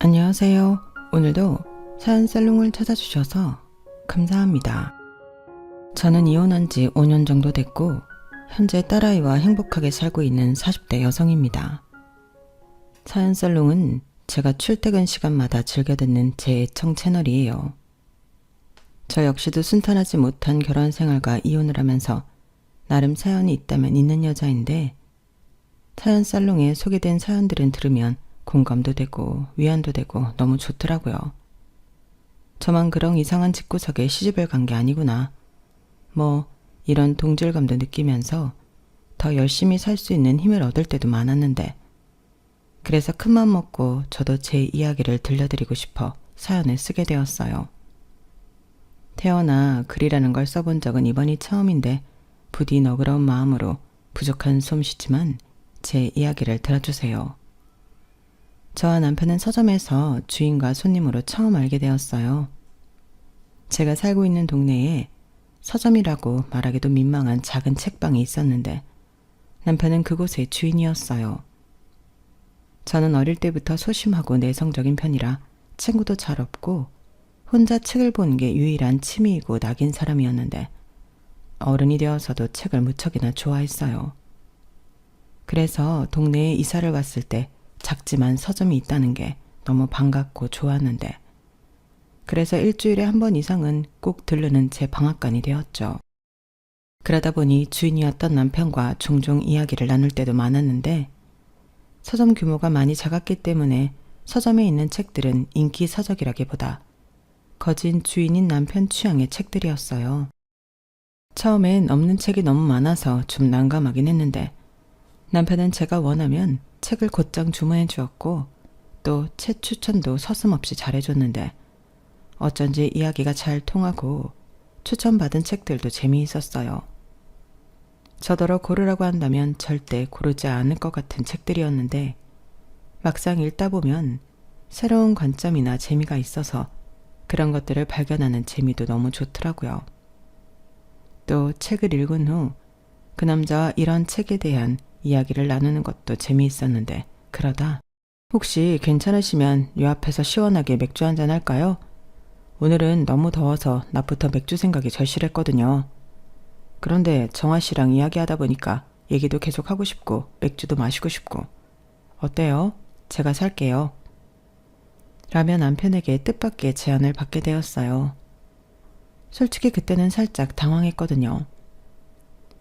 안녕하세요. 오늘도 사연살롱을 찾아주셔서 감사합니다. 저는 이혼한 지 5년 정도 됐고 현재 딸아이와 행복하게 살고 있는 40대 여성입니다. 사연살롱은 제가 출퇴근 시간마다 즐겨 듣는 제 애청 채널이에요. 저 역시도 순탄하지 못한 결혼 생활과 이혼을 하면서 나름 사연이 있다면 있는 여자인데 사연살롱에 소개된 사연들은 들으면 공감도 되고 위안도 되고 너무 좋더라고요. 저만 그런 이상한 집구석에 시집을 간 게 아니구나. 이런 동질감도 느끼면서 더 열심히 살 수 있는 힘을 얻을 때도 많았는데 그래서 큰맘 먹고 저도 제 이야기를 들려드리고 싶어 사연을 쓰게 되었어요. 태어나 글이라는 걸 써본 적은 이번이 처음인데 부디 너그러운 마음으로 부족한 솜씨지만 제 이야기를 들어주세요. 저와 남편은 서점에서 주인과 손님으로 처음 알게 되었어요. 제가 살고 있는 동네에 서점이라고 말하기도 민망한 작은 책방이 있었는데 남편은 그곳의 주인이었어요. 저는 어릴 때부터 소심하고 내성적인 편이라 친구도 잘 없고 혼자 책을 보는 게 유일한 취미이고 낙인 사람이었는데 어른이 되어서도 책을 무척이나 좋아했어요. 그래서 동네에 이사를 왔을 때 작지만 서점이 있다는 게 너무 반갑고 좋았는데 그래서 일주일에 한 번 이상은 꼭 들르는 제 방앗간이 되었죠. 그러다 보니 주인이었던 남편과 종종 이야기를 나눌 때도 많았는데 서점 규모가 많이 작았기 때문에 서점에 있는 책들은 인기 서적이라기보다 거진 주인인 남편 취향의 책들이었어요. 처음엔 없는 책이 너무 많아서 좀 난감하긴 했는데 남편은 제가 원하면 책을 곧장 주문해 주었고 또 책 추천도 서슴없이 잘해줬는데 어쩐지 이야기가 잘 통하고 추천받은 책들도 재미있었어요. 저더러 고르라고 한다면 절대 고르지 않을 것 같은 책들이었는데 막상 읽다 보면 새로운 관점이나 재미가 있어서 그런 것들을 발견하는 재미도 너무 좋더라고요. 또 책을 읽은 후 그 남자와 이런 책에 대한 이야기를 나누는 것도 재미있었는데 그러다 혹시 괜찮으시면 요 앞에서 시원하게 맥주 한잔 할까요? 오늘은 너무 더워서 낮부터 맥주 생각이 절실했거든요. 그런데 정아 씨랑 이야기하다 보니까 얘기도 계속 하고 싶고 맥주도 마시고 싶고 어때요? 제가 살게요. 라며 남편에게 뜻밖의 제안을 받게 되었어요. 솔직히 그때는 살짝 당황했거든요.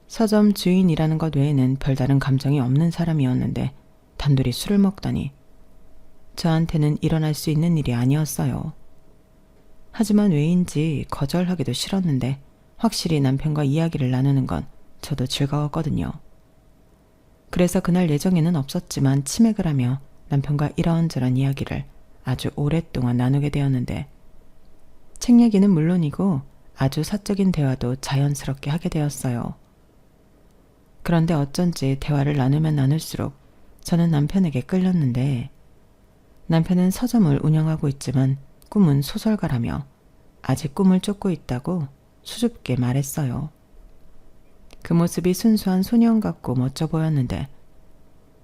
서점 주인이라는 것 외에는 별다른 감정이 없는 사람이었는데 단둘이 술을 먹다니 저한테는 일어날 수 있는 일이 아니었어요. 하지만 왜인지 거절하기도 싫었는데 확실히 남편과 이야기를 나누는 건 저도 즐거웠거든요. 그래서 그날 예정에는 없었지만 치맥을 하며 남편과 이런저런 이야기를 아주 오랫동안 나누게 되었는데 책 얘기는 물론이고 아주 사적인 대화도 자연스럽게 하게 되었어요. 그런데 어쩐지 대화를 나누면 나눌수록 저는 남편에게 끌렸는데 남편은 서점을 운영하고 있지만 꿈은 소설가라며 아직 꿈을 쫓고 있다고 수줍게 말했어요. 그 모습이 순수한 소년 같고 멋져 보였는데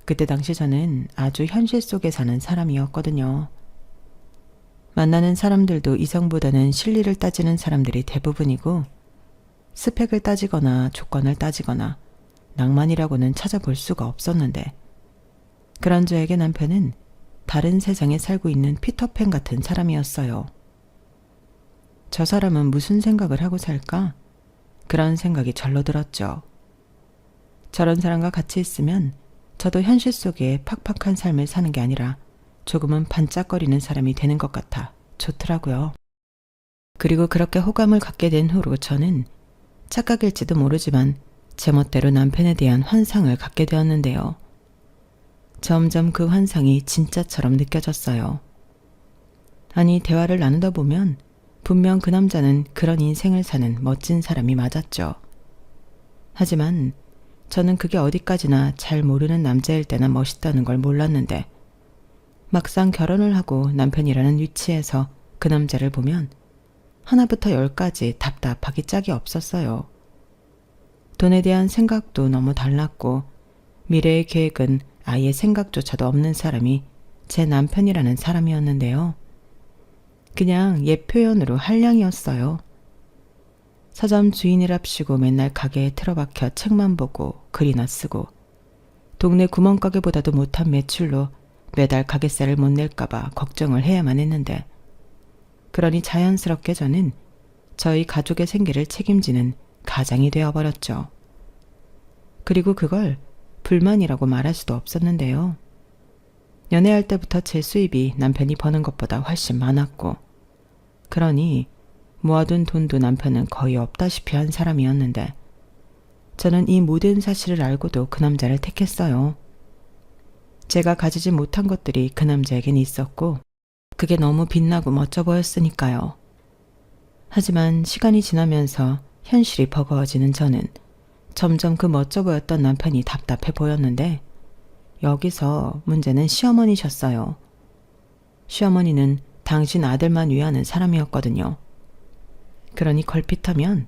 그때 당시 저는 아주 현실 속에 사는 사람이었거든요. 만나는 사람들도 이성보다는 실리를 따지는 사람들이 대부분이고 스펙을 따지거나 조건을 따지거나 낭만이라고는 찾아볼 수가 없었는데 그런 저에게 남편은 다른 세상에 살고 있는 피터팬 같은 사람이었어요. 저 사람은 무슨 생각을 하고 살까? 그런 생각이 절로 들었죠. 저런 사람과 같이 있으면 저도 현실 속에 팍팍한 삶을 사는 게 아니라 조금은 반짝거리는 사람이 되는 것 같아 좋더라고요. 그리고 그렇게 호감을 갖게 된 후로 저는 착각일지도 모르지만 제멋대로 남편에 대한 환상을 갖게 되었는데요. 점점 그 환상이 진짜처럼 느껴졌어요. 아니, 대화를 나누다 보면 분명 그 남자는 그런 인생을 사는 멋진 사람이 맞았죠. 하지만 저는 그게 어디까지나 잘 모르는 남자일 때나 멋있다는 걸 몰랐는데 막상 결혼을 하고 남편이라는 위치에서 그 남자를 보면 하나부터 열까지 답답하기 짝이 없었어요. 돈에 대한 생각도 너무 달랐고 미래의 계획은 아예 생각조차도 없는 사람이 제 남편이라는 사람이었는데요. 그냥 옛 표현으로 한량이었어요. 서점 주인이랍시고 맨날 가게에 틀어박혀 책만 보고 글이나 쓰고 동네 구멍가게보다도 못한 매출로 매달 가게세를 못 낼까봐 걱정을 해야만 했는데 그러니 자연스럽게 저는 저희 가족의 생계를 책임지는 가장이 되어버렸죠. 그리고 그걸 불만이라고 말할 수도 없었는데요. 연애할 때부터 제 수입이 남편이 버는 것보다 훨씬 많았고 그러니 모아둔 돈도 남편은 거의 없다시피 한 사람이었는데 저는 이 모든 사실을 알고도 그 남자를 택했어요. 제가 가지지 못한 것들이 그 남자에겐 있었고 그게 너무 빛나고 멋져 보였으니까요. 하지만 시간이 지나면서 현실이 버거워지는 저는 점점 그 멋져 보였던 남편이 답답해 보였는데 여기서 문제는 시어머니셨어요. 시어머니는 당신 아들만 위하는 사람이었거든요. 그러니 걸핏하면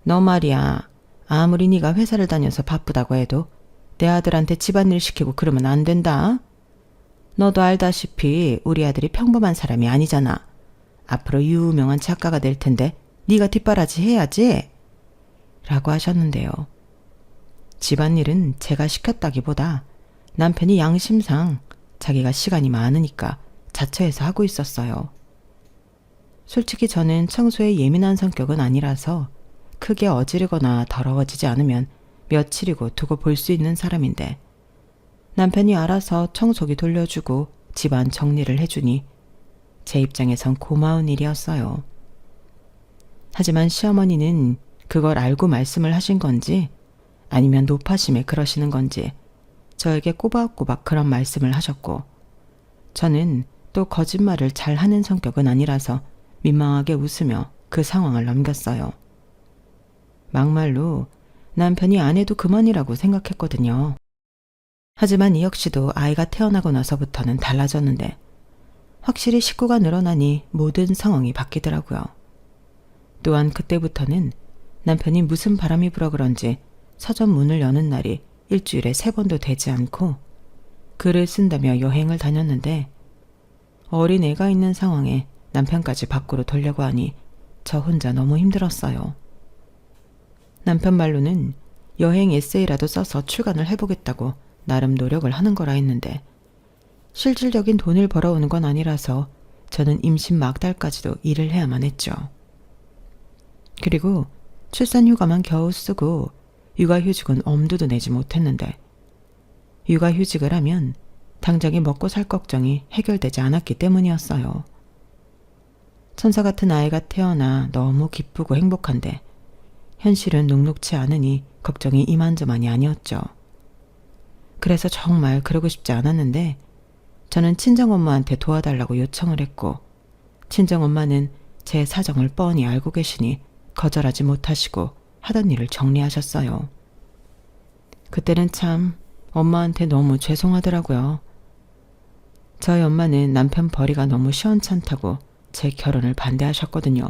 너 말이야 아무리 네가 회사를 다녀서 바쁘다고 해도 내 아들한테 집안일 시키고 그러면 안 된다. 너도 알다시피 우리 아들이 평범한 사람이 아니잖아. 앞으로 유명한 작가가 될 텐데 네가 뒷바라지 해야지. 라고 하셨는데요. 집안일은 제가 시켰다기보다 남편이 양심상 자기가 시간이 많으니까 자처해서 하고 있었어요. 솔직히 저는 청소에 예민한 성격은 아니라서 크게 어지르거나 더러워지지 않으면 며칠이고 두고 볼 수 있는 사람인데 남편이 알아서 청소기 돌려주고 집안 정리를 해주니 제 입장에선 고마운 일이었어요. 하지만 시어머니는 그걸 알고 말씀을 하신 건지 아니면 노파심에 그러시는 건지 저에게 꼬박꼬박 그런 말씀을 하셨고 저는 또 거짓말을 잘하는 성격은 아니라서 민망하게 웃으며 그 상황을 넘겼어요. 막말로 남편이 안 해도 그만이라고 생각했거든요. 하지만 이 역시도 아이가 태어나고 나서부터는 달라졌는데 확실히 식구가 늘어나니 모든 상황이 바뀌더라고요. 또한 그때부터는 남편이 무슨 바람이 불어 그런지 서점 문을 여는 날이 일주일에 3번도 되지 않고 글을 쓴다며 여행을 다녔는데 어린 애가 있는 상황에 남편까지 밖으로 돌려고 하니 저 혼자 너무 힘들었어요. 남편 말로는 여행 에세이라도 써서 출간을 해보겠다고 나름 노력을 하는 거라 했는데 실질적인 돈을 벌어오는 건 아니라서 저는 임신 막달까지도 일을 해야만 했죠. 그리고 출산휴가만 겨우 쓰고 육아휴직은 엄두도 내지 못했는데 육아휴직을 하면 당장에 먹고 살 걱정이 해결되지 않았기 때문이었어요. 천사 같은 아이가 태어나 너무 기쁘고 행복한데 현실은 녹록치 않으니 걱정이 이만저만이 아니었죠. 그래서 정말 그러고 싶지 않았는데 저는 친정엄마한테 도와달라고 요청을 했고 친정엄마는 제 사정을 뻔히 알고 계시니 거절하지 못하시고 하던 일을 정리하셨어요. 그때는 참 엄마한테 너무 죄송하더라고요. 저희 엄마는 남편 벌이가 너무 시원찮다고 제 결혼을 반대하셨거든요.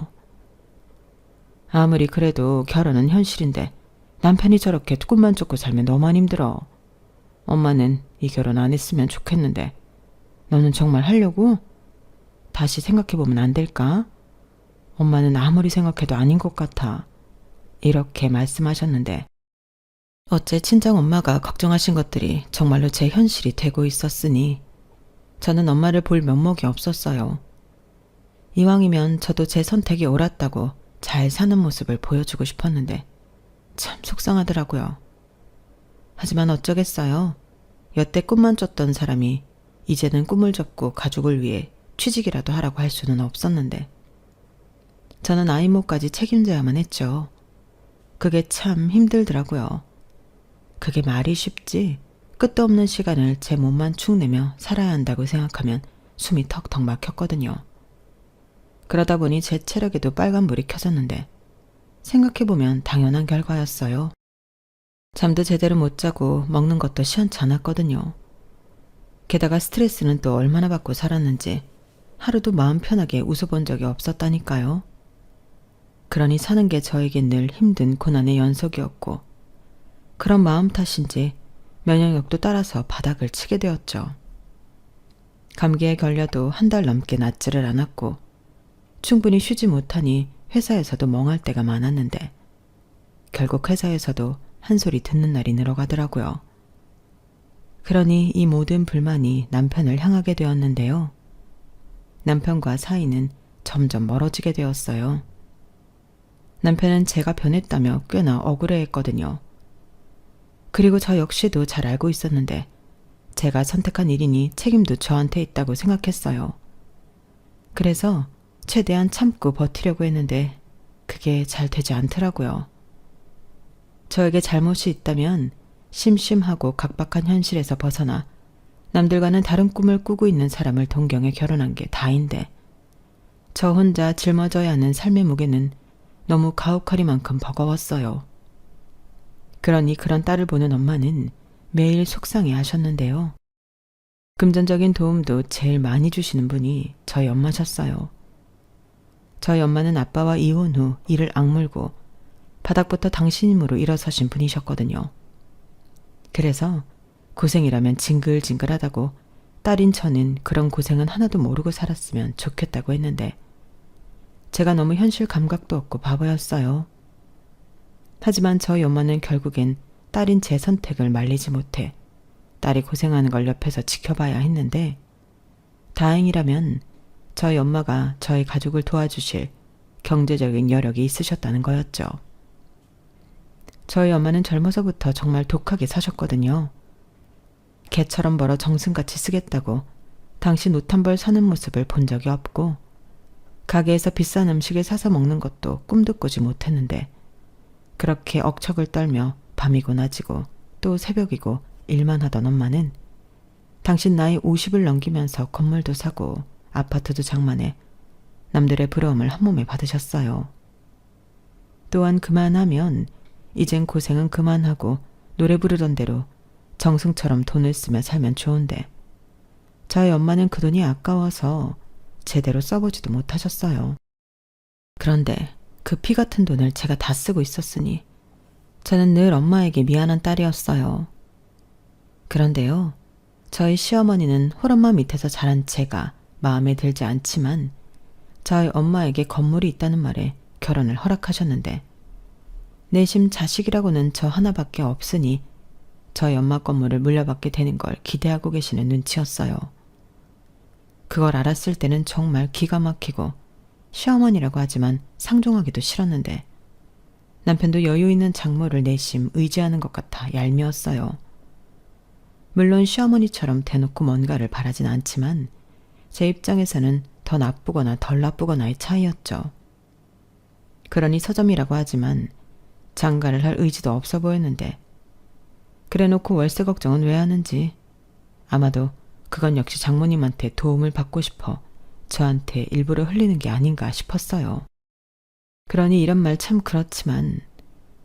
아무리 그래도 결혼은 현실인데 남편이 저렇게 꿈만 쫓고 살면 너무 힘들어. 엄마는 이 결혼 안 했으면 좋겠는데 너는 정말 하려고? 다시 생각해보면 안 될까? 엄마는 아무리 생각해도 아닌 것 같아. 이렇게 말씀하셨는데 어째 친정엄마가 걱정하신 것들이 정말로 제 현실이 되고 있었으니 저는 엄마를 볼 면목이 없었어요. 이왕이면 저도 제 선택이 옳았다고 잘 사는 모습을 보여주고 싶었는데 참 속상하더라고요. 하지만 어쩌겠어요. 여태 꿈만 쫓던 사람이 이제는 꿈을 접고 가족을 위해 취직이라도 하라고 할 수는 없었는데 저는 아이모까지 책임져야만 했죠. 그게 참 힘들더라고요. 그게 말이 쉽지 끝도 없는 시간을 제 몸만 축내며 살아야 한다고 생각하면 숨이 턱턱 막혔거든요. 그러다 보니 제 체력에도 빨간불이 켜졌는데 생각해보면 당연한 결과였어요. 잠도 제대로 못 자고 먹는 것도 시원찮았거든요. 게다가 스트레스는 또 얼마나 받고 살았는지 하루도 마음 편하게 웃어본 적이 없었다니까요. 그러니 사는 게 저에겐 늘 힘든 고난의 연속이었고 그런 마음 탓인지 면역력도 따라서 바닥을 치게 되었죠. 감기에 걸려도 한 달 넘게 낫지를 않았고 충분히 쉬지 못하니 회사에서도 멍할 때가 많았는데 결국 회사에서도 한 소리 듣는 날이 늘어가더라고요. 그러니 이 모든 불만이 남편을 향하게 되었는데요. 남편과 사이는 점점 멀어지게 되었어요. 남편은 제가 변했다며 꽤나 억울해했거든요. 그리고 저 역시도 잘 알고 있었는데 제가 선택한 일이니 책임도 저한테 있다고 생각했어요. 그래서 최대한 참고 버티려고 했는데 그게 잘 되지 않더라고요. 저에게 잘못이 있다면 심심하고 각박한 현실에서 벗어나 남들과는 다른 꿈을 꾸고 있는 사람을 동경해 결혼한 게 다인데 저 혼자 짊어져야 하는 삶의 무게는 너무 가혹하리만큼 버거웠어요. 그러니 그런 딸을 보는 엄마는 매일 속상해 하셨는데요. 금전적인 도움도 제일 많이 주시는 분이 저희 엄마셨어요. 저희 엄마는 아빠와 이혼 후 이를 악물고 바닥부터 당신 힘으로 일어서신 분이셨거든요. 그래서 고생이라면 징글징글하다고 딸인 저는 그런 고생은 하나도 모르고 살았으면 좋겠다고 했는데 제가 너무 현실 감각도 없고 바보였어요. 하지만 저희 엄마는 결국엔 딸인 제 선택을 말리지 못해 딸이 고생하는 걸 옆에서 지켜봐야 했는데 다행이라면 저희 엄마가 저희 가족을 도와주실 경제적인 여력이 있으셨다는 거였죠. 저희 엄마는 젊어서부터 정말 독하게 사셨거든요. 개처럼 벌어 정승같이 쓰겠다고 당신 옷 한 벌 사는 모습을 본 적이 없고 가게에서 비싼 음식을 사서 먹는 것도 꿈도 꾸지 못했는데 그렇게 억척을 떨며 밤이고 낮이고 또 새벽이고 일만 하던 엄마는 당신 나이 50을 넘기면서 건물도 사고 아파트도 장만해 남들의 부러움을 한 몸에 받으셨어요. 또한 그만하면 이젠 고생은 그만하고 노래 부르던 대로 정승처럼 돈을 쓰며 살면 좋은데 저희 엄마는 그 돈이 아까워서 제대로 써보지도 못하셨어요. 그런데 그 피 같은 돈을 제가 다 쓰고 있었으니 저는 늘 엄마에게 미안한 딸이었어요. 그런데요, 저희 시어머니는 홀엄마 밑에서 자란 제가 마음에 들지 않지만 저희 엄마에게 건물이 있다는 말에 결혼을 허락하셨는데 내심 자식이라고는 저 하나밖에 없으니 저희 엄마 건물을 물려받게 되는 걸 기대하고 계시는 눈치였어요. 그걸 알았을 때는 정말 기가 막히고 시어머니라고 하지만 상종하기도 싫었는데 남편도 여유 있는 장모를 내심 의지하는 것 같아 얄미웠어요. 물론 시어머니처럼 대놓고 뭔가를 바라진 않지만 제 입장에서는 더 나쁘거나 덜 나쁘거나의 차이였죠. 그러니 서점이라고 하지만 장가를 할 의지도 없어 보였는데 그래놓고 월세 걱정은 왜 하는지 아마도 그건 역시 장모님한테 도움을 받고 싶어 저한테 일부러 흘리는 게 아닌가 싶었어요. 그러니 이런 말 참 그렇지만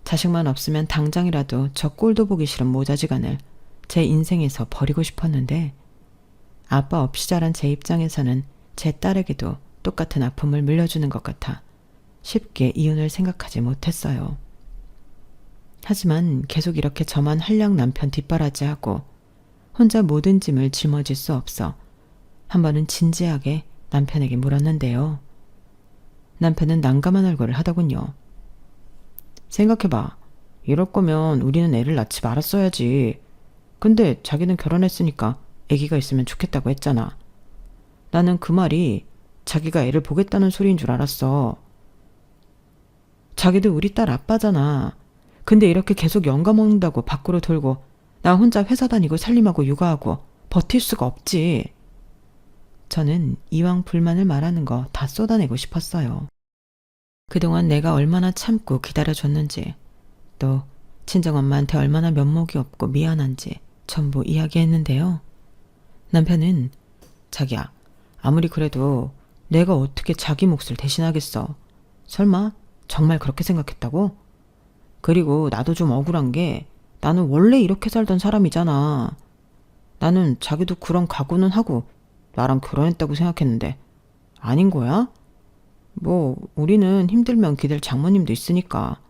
자식만 없으면 당장이라도 저 꼴도 보기 싫은 모자지간을 제 인생에서 버리고 싶었는데 아빠 없이 자란 제 입장에서는 제 딸에게도 똑같은 아픔을 물려주는 것 같아 쉽게 이혼을 생각하지 못했어요. 하지만 계속 이렇게 저만 한량 남편 뒷바라지하고 혼자 모든 짐을 짊어질 수 없어 한 번은 진지하게 남편에게 물었는데요. 남편은 난감한 얼굴을 하더군요. 생각해봐. 이럴 거면 우리는 애를 낳지 말았어야지. 근데 자기는 결혼했으니까 아기가 있으면 좋겠다고 했잖아. 나는 그 말이 자기가 애를 보겠다는 소리인 줄 알았어. 자기도 우리 딸 아빠잖아. 근데 이렇게 계속 영감먹는다고 밖으로 돌고 나 혼자 회사 다니고 살림하고 육아하고 버틸 수가 없지. 저는 이왕 불만을 말하는 거 다 쏟아내고 싶었어요. 그동안 내가 얼마나 참고 기다려줬는지 또 친정엄마한테 얼마나 면목이 없고 미안한지 전부 이야기했는데요. 남편은 자기야, 아무리 그래도 내가 어떻게 자기 몫을 대신하겠어. 설마 정말 그렇게 생각했다고? 그리고 나도 좀 억울한 게 나는 원래 이렇게 살던 사람이잖아. 나는 자기도 그런 각오는 하고 나랑 결혼했다고 생각했는데 아닌 거야? 뭐 우리는 힘들면 기댈 장모님도 있으니까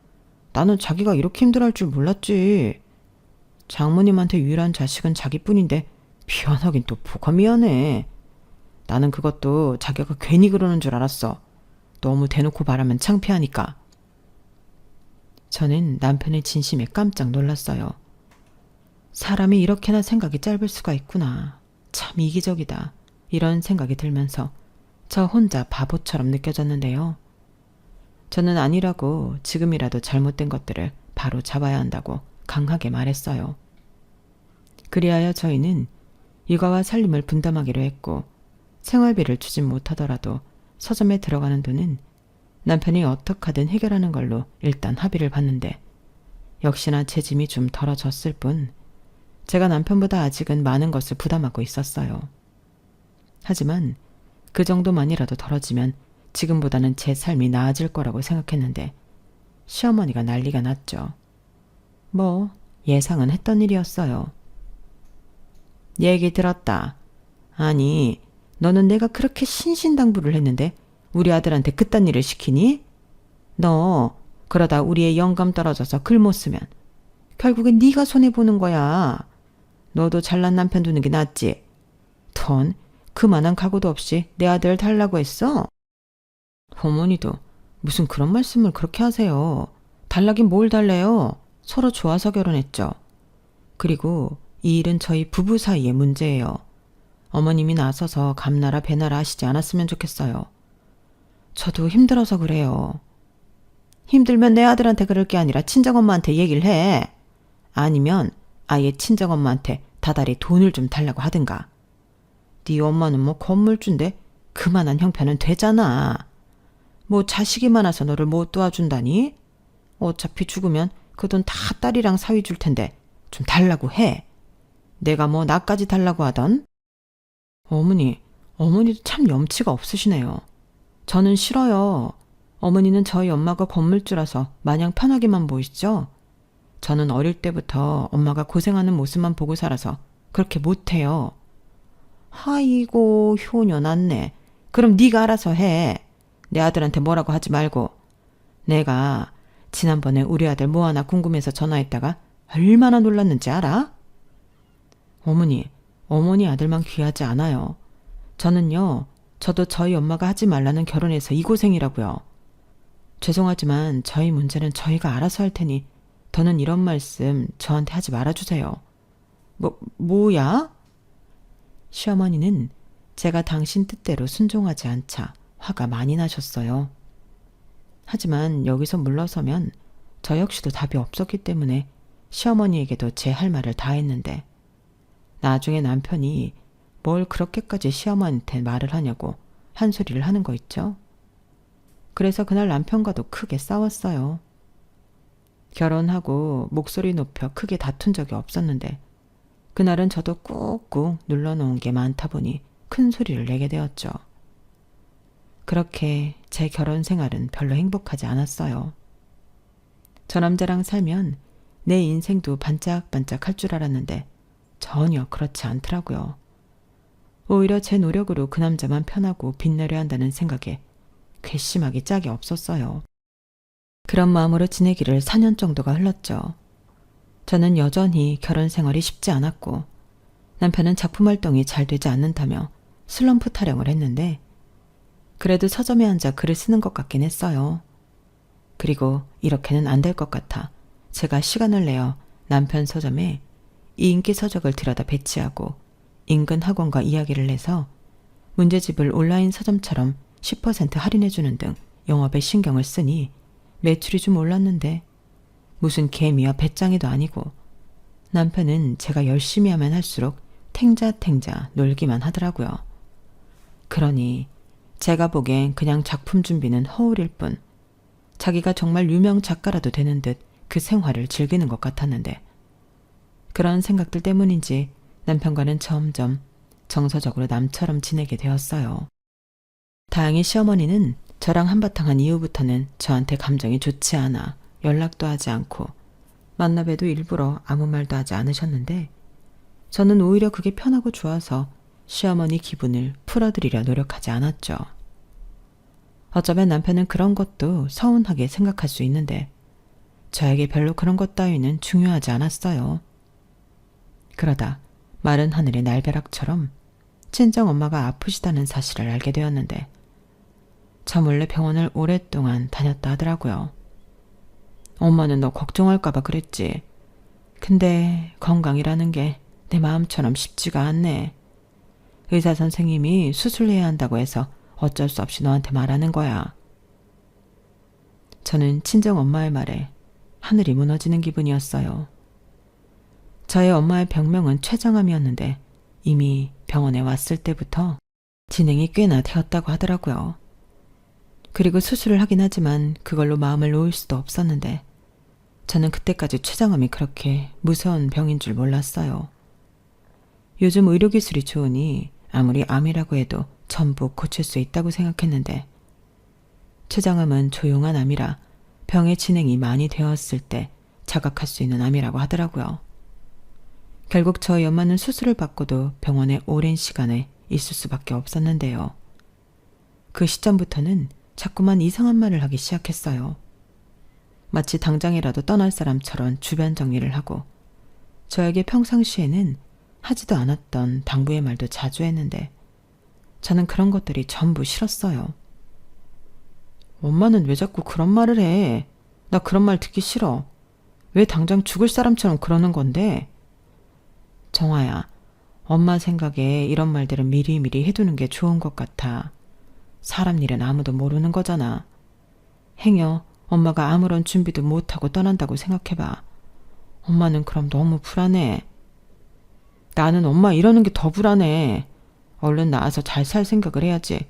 나는 자기가 이렇게 힘들어할 줄 몰랐지. 장모님한테 유일한 자식은 자기뿐인데 미안하긴 또 뭐가 미안해. 나는 그것도 자기가 괜히 그러는 줄 알았어. 너무 대놓고 말하면 창피하니까. 저는 남편의 진심에 깜짝 놀랐어요. 사람이 이렇게나 생각이 짧을 수가 있구나. 참 이기적이다. 이런 생각이 들면서 저 혼자 바보처럼 느껴졌는데요. 저는 아니라고 지금이라도 잘못된 것들을 바로 잡아야 한다고 강하게 말했어요. 그리하여 저희는 육아와 살림을 분담하기로 했고 생활비를 주진 못하더라도 서점에 들어가는 돈은 남편이 어떻게든 해결하는 걸로 일단 합의를 봤는데 역시나 제 짐이 좀 덜어졌을 뿐 제가 남편보다 아직은 많은 것을 부담하고 있었어요. 하지만 그 정도만이라도 덜어지면 지금보다는 제 삶이 나아질 거라고 생각했는데 시어머니가 난리가 났죠. 뭐 예상은 했던 일이었어요. 얘기 들었다. 아니, 너는 내가 그렇게 신신당부를 했는데 우리 아들한테 그딴 일을 시키니? 너 그러다 우리의 영감 떨어져서 글 못 쓰면 결국엔 네가 손해보는 거야. 너도 잘난 남편 두는 게 낫지. 돈 그만한 각오도 없이 내 아들 달라고 했어? 어머니도 무슨 그런 말씀을 그렇게 하세요. 달라긴 뭘 달래요. 서로 좋아서 결혼했죠. 그리고 이 일은 저희 부부 사이의 문제예요. 어머님이 나서서 감나라 배나라 하시지 않았으면 좋겠어요. 저도 힘들어서 그래요. 힘들면 내 아들한테 그럴 게 아니라 친정엄마한테 얘기를 해. 아니면 아예 친정엄마한테 다달이 돈을 좀 달라고 하든가. 네 엄마는 뭐 건물주인데 그만한 형편은 되잖아. 뭐 자식이 많아서 너를 못 도와준다니? 어차피 죽으면 그 돈 다 딸이랑 사위 줄 텐데 좀 달라고 해. 내가 뭐 나까지 달라고 하던? 어머니도 참 염치가 없으시네요. 저는 싫어요. 어머니는 저희 엄마가 건물주라서 마냥 편하게만 보이시죠? 저는 어릴 때부터 엄마가 고생하는 모습만 보고 살아서 그렇게 못해요. 아이고 효녀 낫네. 그럼 네가 알아서 해. 내 아들한테 뭐라고 하지 말고. 내가 지난번에 우리 아들 뭐 하나 궁금해서 전화했다가 얼마나 놀랐는지 알아? 어머니 아들만 귀하지 않아요. 저도 저희 엄마가 하지 말라는 결혼해서 이 고생이라고요. 죄송하지만 저희 문제는 저희가 알아서 할 테니 더는 이런 말씀 저한테 하지 말아주세요. 뭐야? 시어머니는 제가 당신 뜻대로 순종하지 않자 화가 많이 나셨어요. 하지만 여기서 물러서면 저 역시도 답이 없었기 때문에 시어머니에게도 제 할 말을 다 했는데 나중에 남편이 뭘 그렇게까지 시어머니한테 말을 하냐고 한 소리를 하는 거 있죠. 그래서 그날 남편과도 크게 싸웠어요. 결혼하고 목소리 높여 크게 다툰 적이 없었는데 그날은 저도 꾹꾹 눌러놓은 게 많다 보니 큰 소리를 내게 되었죠. 그렇게 제 결혼 생활은 별로 행복하지 않았어요. 저 남자랑 살면 내 인생도 반짝반짝 할 줄 알았는데 전혀 그렇지 않더라고요. 오히려 제 노력으로 그 남자만 편하고 빛나려 한다는 생각에 괘씸하기 짝이 없었어요. 그런 마음으로 지내기를 4년 정도가 흘렀죠. 저는 여전히 결혼 생활이 쉽지 않았고 남편은 작품 활동이 잘 되지 않는다며 슬럼프 타령을 했는데 그래도 서점에 앉아 글을 쓰는 것 같긴 했어요. 그리고 이렇게는 안 될 것 같아 제가 시간을 내어 남편 서점에 이 인기 서적을 들여다 배치하고 인근 학원과 이야기를 해서 문제집을 온라인 서점처럼 10% 할인해주는 등 영업에 신경을 쓰니 매출이 좀 올랐는데 무슨 개미와 배짱이도 아니고 남편은 제가 열심히 하면 할수록 탱자탱자 놀기만 하더라고요. 그러니 제가 보기엔 그냥 작품 준비는 허울일 뿐 자기가 정말 유명 작가라도 되는 듯 그 생활을 즐기는 것 같았는데 그런 생각들 때문인지 남편과는 점점 정서적으로 남처럼 지내게 되었어요. 다행히 시어머니는 저랑 한바탕 한 이후부터는 저한테 감정이 좋지 않아 연락도 하지 않고 만나봬도 일부러 아무 말도 하지 않으셨는데 저는 오히려 그게 편하고 좋아서 시어머니 기분을 풀어드리려 노력하지 않았죠. 어쩌면 남편은 그런 것도 서운하게 생각할 수 있는데 저에게 별로 그런 것 따위는 중요하지 않았어요. 그러다 마른 하늘의 날벼락처럼 친정엄마가 아프시다는 사실을 알게 되었는데 저 몰래 병원을 오랫동안 다녔다 하더라고요. 엄마는 너 걱정할까봐 그랬지. 근데 건강이라는 게 내 마음처럼 쉽지가 않네. 의사 선생님이 수술해야 한다고 해서 어쩔 수 없이 너한테 말하는 거야. 저는 친정엄마의 말에 하늘이 무너지는 기분이었어요. 저의 엄마의 병명은 췌장암이었는데 이미 병원에 왔을 때부터 진행이 꽤나 되었다고 하더라고요. 그리고 수술을 하긴 하지만 그걸로 마음을 놓을 수도 없었는데 저는 그때까지 췌장암이 그렇게 무서운 병인 줄 몰랐어요. 요즘 의료기술이 좋으니 아무리 암이라고 해도 전부 고칠 수 있다고 생각했는데 췌장암은 조용한 암이라 병의 진행이 많이 되었을 때 자각할 수 있는 암이라고 하더라고요. 결국 저희 엄마는 수술을 받고도 병원에 오랜 시간에 있을 수밖에 없었는데요. 그 시점부터는 자꾸만 이상한 말을 하기 시작했어요. 마치 당장이라도 떠날 사람처럼 주변 정리를 하고 저에게 평상시에는 하지도 않았던 당부의 말도 자주 했는데 저는 그런 것들이 전부 싫었어요. 엄마는 왜 자꾸 그런 말을 해? 나 그런 말 듣기 싫어. 왜 당장 죽을 사람처럼 그러는 건데? 정아야, 엄마 생각에 이런 말들은 미리미리 해두는 게 좋은 것 같아. 사람 일은 아무도 모르는 거잖아. 행여 엄마가 아무런 준비도 못하고 떠난다고 생각해봐. 엄마는 그럼 너무 불안해. 나는 엄마 이러는 게 더 불안해. 얼른 나와서 잘 살 생각을 해야지.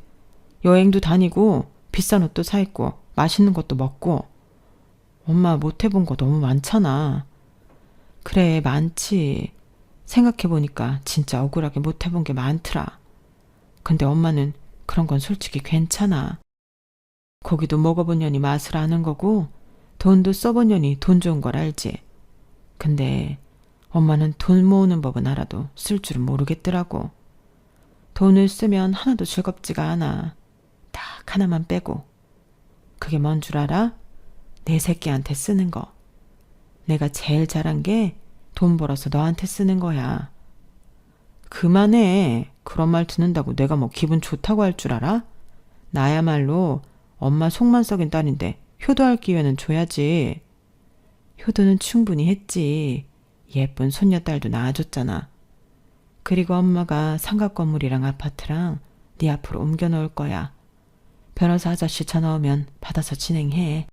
여행도 다니고 비싼 옷도 사 입고 맛있는 것도 먹고. 엄마 못 해본 거 너무 많잖아. 그래, 많지. 생각해보니까 진짜 억울하게 못 해본 게 많더라. 근데 엄마는 그런 건 솔직히 괜찮아. 고기도 먹어본 년이 맛을 아는 거고 돈도 써본 년이 돈 좋은 걸 알지. 근데 엄마는 돈 모으는 법은 알아도 쓸 줄은 모르겠더라고. 돈을 쓰면 하나도 즐겁지가 않아. 딱 하나만 빼고. 그게 뭔 줄 알아? 내 새끼한테 쓰는 거. 내가 제일 잘한 게 돈 벌어서 너한테 쓰는 거야. 그만해. 그런 말 듣는다고 내가 뭐 기분 좋다고 할 줄 알아? 나야말로 엄마 속만 썩인 딸인데 효도할 기회는 줘야지. 효도는 충분히 했지. 예쁜 손녀딸도 낳아줬잖아. 그리고 엄마가 상가 건물이랑 아파트랑 네 앞으로 옮겨 놓을 거야. 변호사 아저씨 전화 오면 받아서 진행해.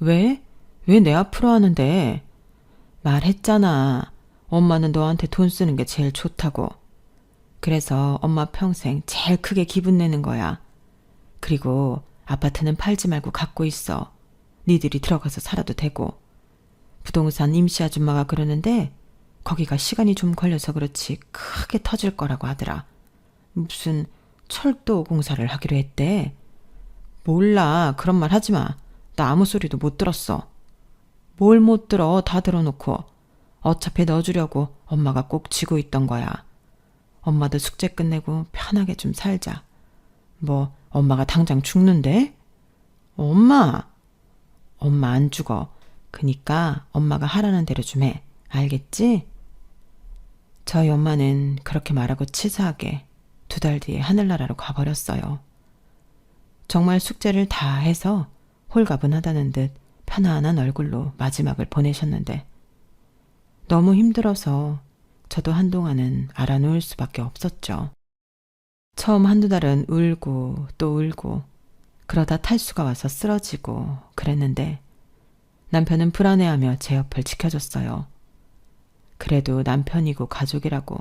왜? 왜 내 앞으로 하는데? 말했잖아. 엄마는 너한테 돈 쓰는 게 제일 좋다고. 그래서 엄마 평생 제일 크게 기분 내는 거야. 그리고 아파트는 팔지 말고 갖고 있어. 니들이 들어가서 살아도 되고. 부동산 임시 아줌마가 그러는데 거기가 시간이 좀 걸려서 그렇지 크게 터질 거라고 하더라. 무슨 철도 공사를 하기로 했대. 몰라. 그런 말 하지 마. 나 아무 소리도 못 들었어. 뭘 못 들어. 다 들어놓고. 어차피 넣어주려고 엄마가 꼭 쥐고 있던 거야. 엄마도 숙제 끝내고 편하게 좀 살자. 뭐 엄마가 당장 죽는데? 엄마 안 죽어. 그니까 엄마가 하라는 대로 좀 해. 알겠지? 저희 엄마는 그렇게 말하고 치사하게 2달 뒤에 하늘나라로 가버렸어요. 정말 숙제를 다 해서 홀가분하다는 듯 편안한 얼굴로 마지막을 보내셨는데 너무 힘들어서 저도 한동안은 알아놓을 수밖에 없었죠. 처음 1~2달은 울고 또 울고 그러다 탈수가 와서 쓰러지고 그랬는데 남편은 불안해하며 제 옆을 지켜줬어요. 그래도 남편이고 가족이라고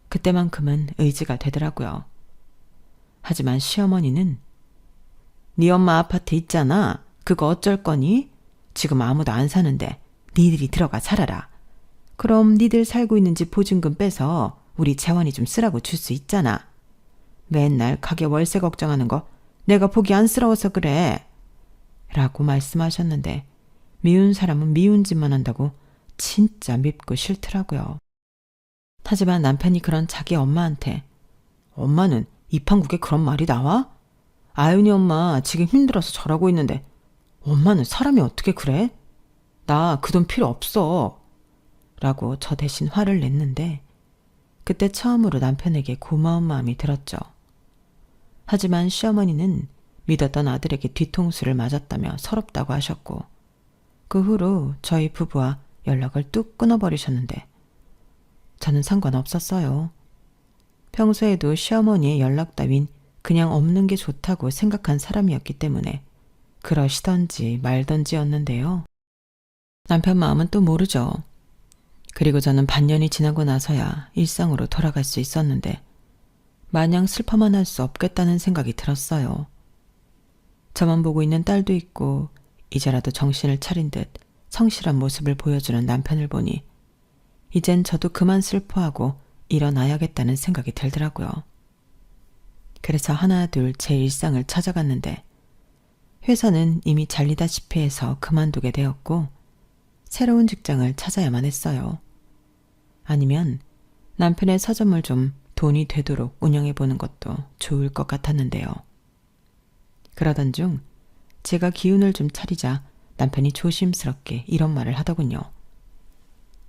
그때만큼은 의지가 되더라고요. 하지만 시어머니는 네 엄마 아파트 있잖아. 그거 어쩔 거니? 지금 아무도 안 사는데 니들이 들어가 살아라. 그럼 니들 살고 있는 집 보증금 빼서 우리 재원이 좀 쓰라고 줄 수 있잖아. 맨날 가게 월세 걱정하는 거 내가 보기 안쓰러워서 그래. 라고 말씀하셨는데 미운 사람은 미운 짓만 한다고 진짜 밉고 싫더라고요. 하지만 남편이 그런 자기 엄마한테 엄마는 입한국에 그런 말이 나와? 아윤이 엄마 지금 힘들어서 저러고 있는데 엄마는 사람이 어떻게 그래? 나 그 돈 필요 없어. 라고 저 대신 화를 냈는데 그때 처음으로 남편에게 고마운 마음이 들었죠. 하지만 시어머니는 믿었던 아들에게 뒤통수를 맞았다며 서럽다고 하셨고 그 후로 저희 부부와 연락을 뚝 끊어버리셨는데 저는 상관없었어요. 평소에도 시어머니의 연락 따윈 그냥 없는 게 좋다고 생각한 사람이었기 때문에 그러시던지 말던지였는데요. 남편 마음은 또 모르죠. 그리고 저는 반년이 지나고 나서야 일상으로 돌아갈 수 있었는데 마냥 슬퍼만 할 수 없겠다는 생각이 들었어요. 저만 보고 있는 딸도 있고 이제라도 정신을 차린 듯 성실한 모습을 보여주는 남편을 보니 이젠 저도 그만 슬퍼하고 일어나야겠다는 생각이 들더라고요. 그래서 하나 둘 제 일상을 찾아갔는데 회사는 이미 잘리다시피 해서 그만두게 되었고 새로운 직장을 찾아야만 했어요. 아니면 남편의 서점을 좀 돈이 되도록 운영해보는 것도 좋을 것 같았는데요. 그러던 중 제가 기운을 좀 차리자 남편이 조심스럽게 이런 말을 하더군요.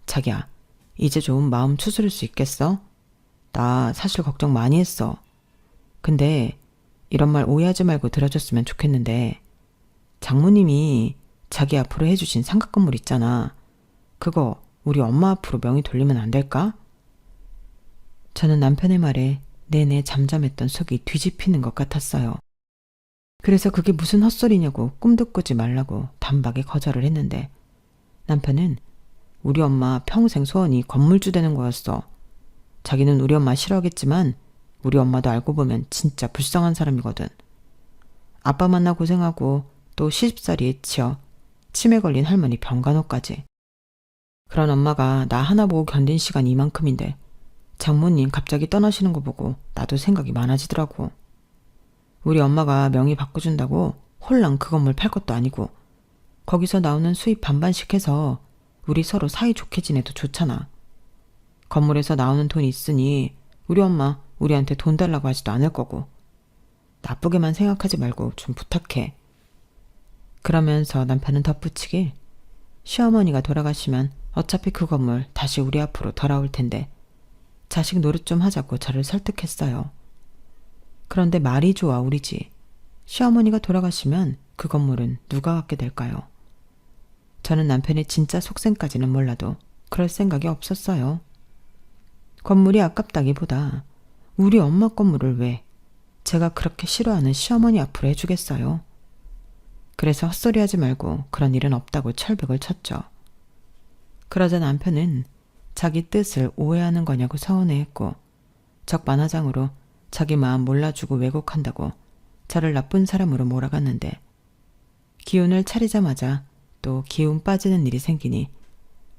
자기야, 이제 좀 마음 추스릴 수 있겠어? 나 사실 걱정 많이 했어. 근데 이런 말 오해하지 말고 들어줬으면 좋겠는데 장모님이 자기 앞으로 해주신 상가 건물 있잖아. 그거 우리 엄마 앞으로 명의 돌리면 안 될까? 저는 남편의 말에 내내 잠잠했던 속이 뒤집히는 것 같았어요. 그래서 그게 무슨 헛소리냐고 꿈도 꾸지 말라고 단박에 거절을 했는데 남편은 우리 엄마 평생 소원이 건물주 되는 거였어. 자기는 우리 엄마 싫어하겠지만 우리 엄마도 알고 보면 진짜 불쌍한 사람이거든. 아빠 만나 고생하고 또 시집살이에 치여 치매 걸린 할머니 병간호까지. 그런 엄마가 나 하나 보고 견딘 시간 이만큼인데 장모님 갑자기 떠나시는 거 보고 나도 생각이 많아지더라고. 우리 엄마가 명의 바꿔준다고 홀랑 그 건물 팔 것도 아니고 거기서 나오는 수입 반반씩 해서 우리 서로 사이좋게 지내도 좋잖아. 건물에서 나오는 돈이 있으니 우리 엄마 우리한테 돈 달라고 하지도 않을 거고 나쁘게만 생각하지 말고 좀 부탁해. 그러면서 남편은 덧붙이길 시어머니가 돌아가시면 어차피 그 건물 다시 우리 앞으로 돌아올 텐데 자식 노릇 좀 하자고 저를 설득했어요. 그런데 말이 좋아 우리지. 시어머니가 돌아가시면 그 건물은 누가 갖게 될까요? 저는 남편의 진짜 속셈까지는 몰라도 그럴 생각이 없었어요. 건물이 아깝다기보다 우리 엄마 건물을 왜 제가 그렇게 싫어하는 시어머니 앞으로 해주겠어요? 그래서 헛소리하지 말고 그런 일은 없다고 철벽을 쳤죠. 그러자 남편은 자기 뜻을 오해하는 거냐고 서운해했고 적반하장으로 자기 마음 몰라주고 왜곡한다고 저를 나쁜 사람으로 몰아갔는데 기운을 차리자마자 또 기운 빠지는 일이 생기니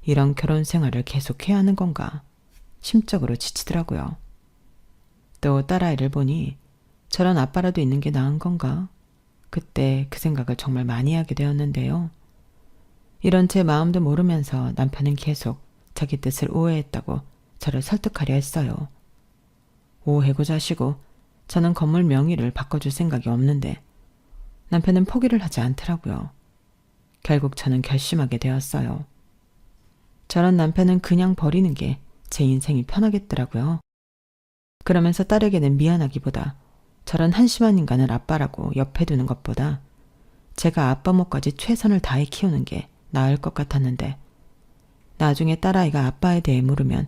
이런 결혼 생활을 계속해야 하는 건가 심적으로 지치더라고요. 또 딸아이를 보니 저런 아빠라도 있는 게 나은 건가? 그때 그 생각을 정말 많이 하게 되었는데요. 이런 제 마음도 모르면서 남편은 계속 자기 뜻을 오해했다고 저를 설득하려 했어요. 오해고 자시고 저는 건물 명의를 바꿔줄 생각이 없는데 남편은 포기를 하지 않더라고요. 결국 저는 결심하게 되었어요. 저런 남편은 그냥 버리는 게 제 인생이 편하겠더라고요. 그러면서 딸에게는 미안하기보다 저런 한심한 인간을 아빠라고 옆에 두는 것보다 제가 아빠 몫까지 최선을 다해 키우는 게 나을 것 같았는데 나중에 딸아이가 아빠에 대해 물으면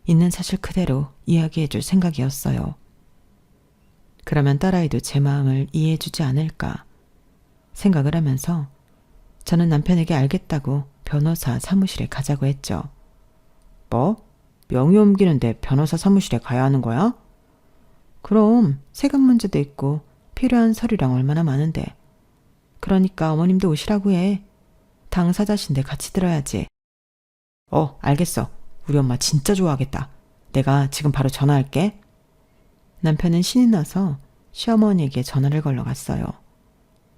있는 사실 그대로 이야기해 줄 생각이었어요. 그러면 딸아이도 제 마음을 이해해 주지 않을까 생각을 하면서 저는 남편에게 알겠다고 변호사 사무실에 가자고 했죠. 뭐? 명의 옮기는데 변호사 사무실에 가야 하는 거야? 그럼 세금 문제도 있고 필요한 서류랑 얼마나 많은데. 그러니까 어머님도 오시라고 해. 당사자신데 같이 들어야지. 알겠어. 우리 엄마 진짜 좋아하겠다. 내가 지금 바로 전화할게. 남편은 신이 나서 시어머니에게 전화를 걸러 갔어요.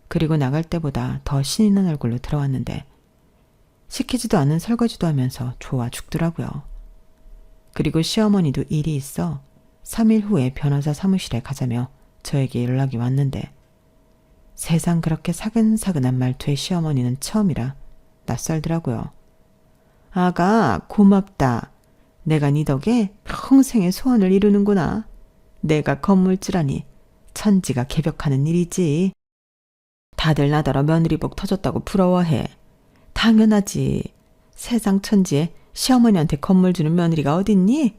그리고 나갈 때보다 더 신이 난 얼굴로 들어왔는데 시키지도 않은 설거지도 하면서 좋아 죽더라고요. 그리고 시어머니도 일이 있어 3일 후에 변호사 사무실에 가자며 저에게 연락이 왔는데 세상 그렇게 사근사근한 말투의 시어머니는 처음이라 낯설더라고요. 아가 고맙다. 내가 네 덕에 평생의 소원을 이루는구나. 내가 건물주라니 천지가 개벽하는 일이지. 다들 나더러 며느리복 터졌다고 부러워해. 당연하지. 세상 천지에 시어머니한테 건물 주는 며느리가 어딨니?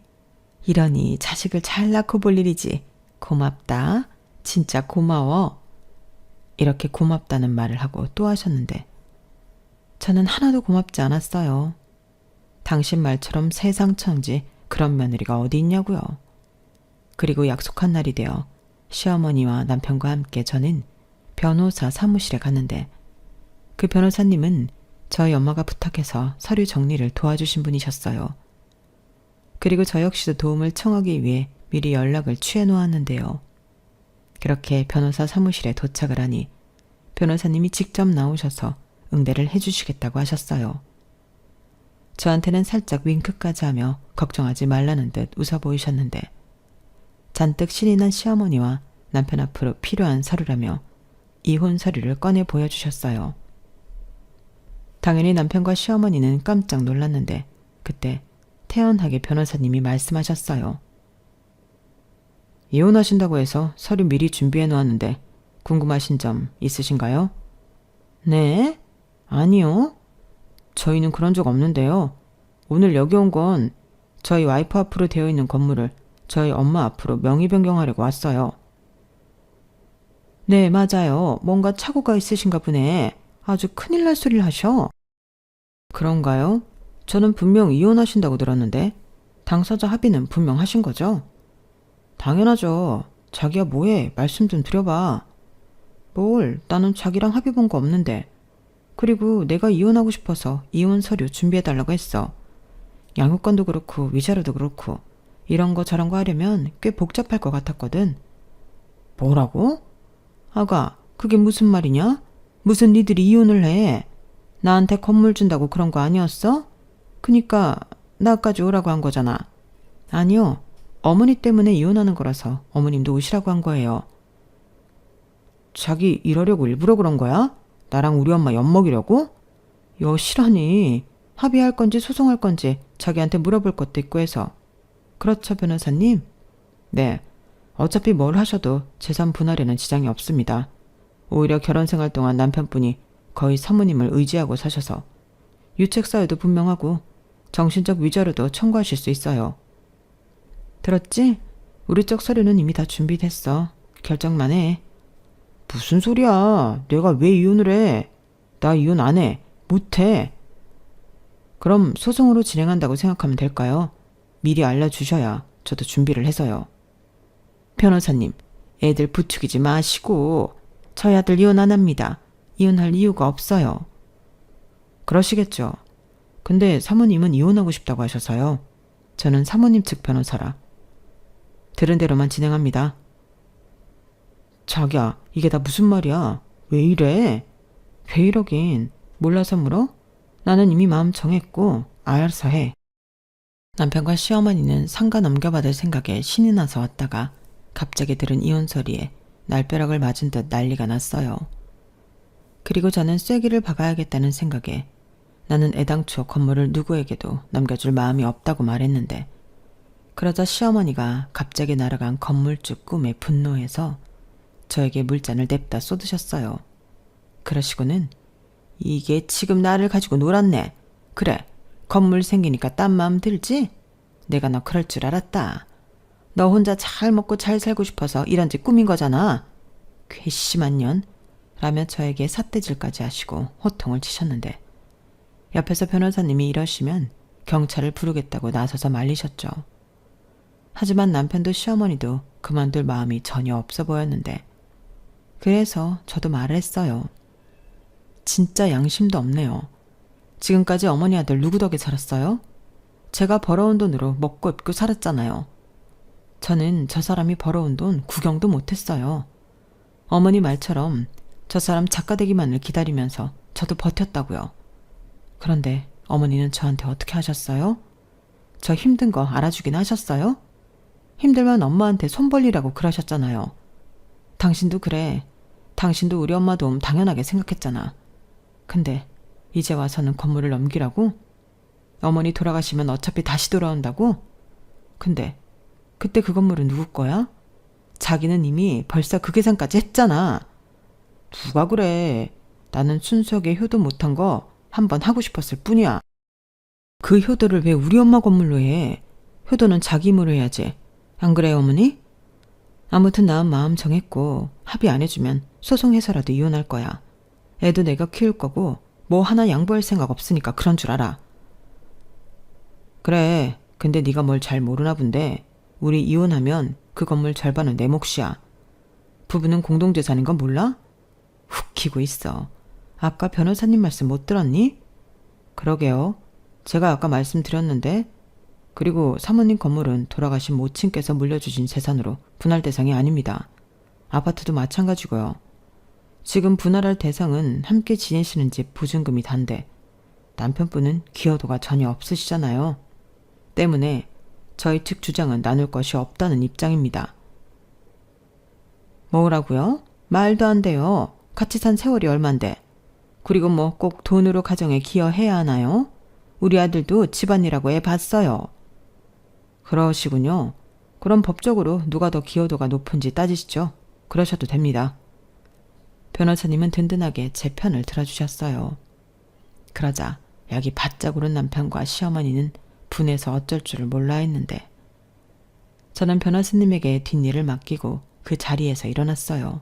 이러니 자식을 잘 낳고 볼 일이지. 고맙다. 진짜 고마워. 이렇게 고맙다는 말을 하고 또 하셨는데 저는 하나도 고맙지 않았어요. 당신 말처럼 세상 천지 그런 며느리가 어디 있냐고요. 그리고 약속한 날이 되어 시어머니와 남편과 함께 저는 변호사 사무실에 갔는데 그 변호사님은 저희 엄마가 부탁해서 서류 정리를 도와주신 분이셨어요. 그리고 저 역시도 도움을 청하기 위해 미리 연락을 취해 놓았는데요. 그렇게 변호사 사무실에 도착을 하니 변호사님이 직접 나오셔서 응대를 해주시겠다고 하셨어요. 저한테는 살짝 윙크까지 하며 걱정하지 말라는 듯 웃어 보이셨는데 잔뜩 신이 난 시어머니와 남편 앞으로 필요한 서류라며 이혼 서류를 꺼내 보여주셨어요. 당연히 남편과 시어머니는 깜짝 놀랐는데 그때 태연하게 변호사님이 말씀하셨어요. 이혼하신다고 해서 서류 미리 준비해 놓았는데 궁금하신 점 있으신가요? 네? 아니요. 저희는 그런 적 없는데요. 오늘 여기 온 건 저희 와이프 앞으로 되어 있는 건물을 저희 엄마 앞으로 명의 변경하려고 왔어요. 네, 맞아요. 뭔가 착오가 있으신가 보네. 아주 큰일 날 소리를 하셔. 그런가요? 저는 분명 이혼하신다고 들었는데 당사자 합의는 분명 하신 거죠? 당연하죠. 자기야 뭐해? 말씀 좀 드려봐. 뭘? 나는 자기랑 합의 본 거 없는데. 그리고 내가 이혼하고 싶어서 이혼 서류 준비해달라고 했어. 양육권도 그렇고 위자료도 그렇고 이런 거 저런 거 하려면 꽤 복잡할 것 같았거든. 뭐라고? 아가, 그게 무슨 말이냐? 무슨 니들이 이혼을 해? 나한테 건물 준다고 그런 거 아니었어? 그니까 나까지 오라고 한 거잖아. 아니요. 어머니 때문에 이혼하는 거라서 어머님도 오시라고 한 거예요. 자기 이러려고 일부러 그런 거야? 나랑 우리 엄마 엿먹이려고? 여실하니. 합의할 건지 소송할 건지 자기한테 물어볼 것도 있고 해서. 그렇죠, 변호사님? 네. 어차피 뭘 하셔도 재산 분할에는 지장이 없습니다. 오히려 결혼 생활 동안 남편분이 거의 사모님을 의지하고 사셔서 유책 사유도 분명하고 정신적 위자료도 청구하실 수 있어요. 들었지? 우리 쪽 서류는 이미 다 준비됐어. 결정만 해. 무슨 소리야. 내가 왜 이혼을 해? 나 이혼 안 해. 못 해. 그럼 소송으로 진행한다고 생각하면 될까요? 미리 알려주셔야 저도 준비를 해서요. 변호사님, 애들 부추기지 마시고 저희 아들 이혼 안 합니다. 이혼할 이유가 없어요. 그러시겠죠. 근데 사모님은 이혼하고 싶다고 하셔서요. 저는 사모님 측 변호사라. 들은 대로만 진행합니다. 자기야, 이게 다 무슨 말이야? 왜 이래? 왜 이러긴. 몰라서 물어? 나는 이미 마음 정했고 알아서 해. 남편과 시어머니는 상가 넘겨받을 생각에 신이 나서 왔다가 갑자기 들은 이혼 소리에 날벼락을 맞은 듯 난리가 났어요. 그리고 저는 쐐기를 박아야겠다는 생각에 나는 애당초 건물을 누구에게도 넘겨줄 마음이 없다고 말했는데 그러자 시어머니가 갑자기 날아간 건물주 꿈에 분노해서 저에게 물잔을 냅다 쏟으셨어요. 그러시고는 이게 지금 나를 가지고 놀았네. 그래, 건물 생기니까 딴 마음 들지? 내가 너 그럴 줄 알았다. 너 혼자 잘 먹고 잘 살고 싶어서 이런 짓 꾸민 거잖아. 괘씸한 년. 라며 저에게 삿대질까지 하시고 호통을 치셨는데 옆에서 변호사님이 이러시면 경찰을 부르겠다고 나서서 말리셨죠. 하지만 남편도 시어머니도 그만둘 마음이 전혀 없어 보였는데 그래서 저도 말을 했어요. 진짜 양심도 없네요. 지금까지 어머니 아들 누구 덕에 살았어요? 제가 벌어온 돈으로 먹고 입고 살았잖아요. 저는 저 사람이 벌어온 돈 구경도 못했어요. 어머니 말처럼 저 사람 작가 되기만을 기다리면서 저도 버텼다고요. 그런데 어머니는 저한테 어떻게 하셨어요? 저 힘든 거 알아주긴 하셨어요? 힘들면 엄마한테 손 벌리라고 그러셨잖아요. 당신도 그래. 당신도 우리 엄마 도움 당연하게 생각했잖아. 근데 이제 와서는 건물을 넘기라고? 어머니 돌아가시면 어차피 다시 돌아온다고? 근데 그때 그 건물은 누구 거야? 자기는 이미 벌써 그 계산까지 했잖아. 누가 그래. 나는 순수하게 효도 못한 거 한번 하고 싶었을 뿐이야. 그 효도를 왜 우리 엄마 건물로 해? 효도는 자기 힘으로 해야지. 안 그래요, 어머니? 아무튼 난 마음 정했고 합의 안 해주면 소송해서라도 이혼할 거야. 애도 내가 키울 거고 뭐 하나 양보할 생각 없으니까 그런 줄 알아. 그래. 근데 네가 뭘 잘 모르나 본데 우리 이혼하면 그 건물 절반은 내 몫이야. 부부는 공동재산인 건 몰라? 웃기고 있어. 아까 변호사님 말씀 못 들었니? 그러게요. 제가 아까 말씀드렸는데 그리고 사모님 건물은 돌아가신 모친께서 물려주신 재산으로 분할 대상이 아닙니다. 아파트도 마찬가지고요. 지금 분할할 대상은 함께 지내시는 집 보증금이 단데 남편분은 기여도가 전혀 없으시잖아요. 때문에 저희 측 주장은 나눌 것이 없다는 입장입니다. 뭐라고요? 말도 안 돼요. 같이 산 세월이 얼만데. 그리고 뭐 꼭 돈으로 가정에 기여해야 하나요? 우리 아들도 집안이라고 해봤어요. 그러시군요. 그럼 법적으로 누가 더 기여도가 높은지 따지시죠. 그러셔도 됩니다. 변호사님은 든든하게 제 편을 들어주셨어요. 그러자 약이 바짝 오른 남편과 시어머니는 분해서 어쩔 줄을 몰라 했는데 저는 변호사님에게 뒷일을 맡기고 그 자리에서 일어났어요.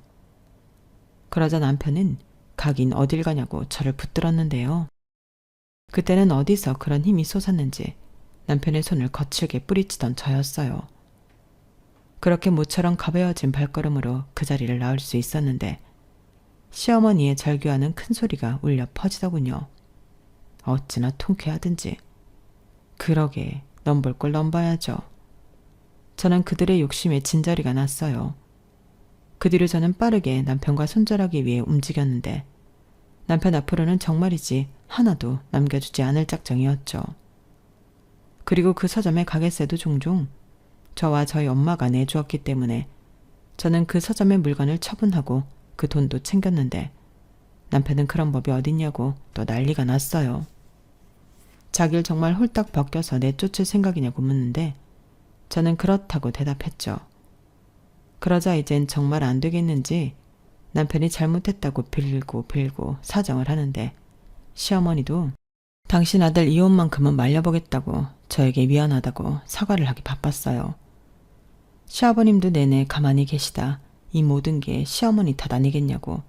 그러자 남편은 가긴 어딜 가냐고 저를 붙들었는데요. 그때는 어디서 그런 힘이 솟았는지 남편의 손을 거칠게 뿌리치던 저였어요. 그렇게 모처럼 가벼워진 발걸음으로 그 자리를 나올 수 있었는데 시어머니의 절규하는 큰 소리가 울려 퍼지더군요. 어찌나 통쾌하든지. 그러게 넘볼 걸 넘봐야죠. 저는 그들의 욕심에 진저리가 났어요. 그 뒤로 저는 빠르게 남편과 손절하기 위해 움직였는데 남편 앞으로는 정말이지 하나도 남겨주지 않을 작정이었죠. 그리고 그 서점의 가게세도 종종 저와 저희 엄마가 내주었기 때문에 저는 그 서점의 물건을 처분하고 그 돈도 챙겼는데 남편은 그런 법이 어딨냐고 또 난리가 났어요. 자기를 정말 홀딱 벗겨서 내쫓을 생각이냐고 묻는데 저는 그렇다고 대답했죠. 그러자 이젠 정말 안 되겠는지 남편이 잘못했다고 빌고 사정을 하는데 시어머니도 당신 아들 이혼만큼은 말려보겠다고 저에게 미안하다고 사과를 하기 바빴어요. 시아버님도 내내 가만히 계시다 이 모든 게 시어머니 탓 아니겠냐고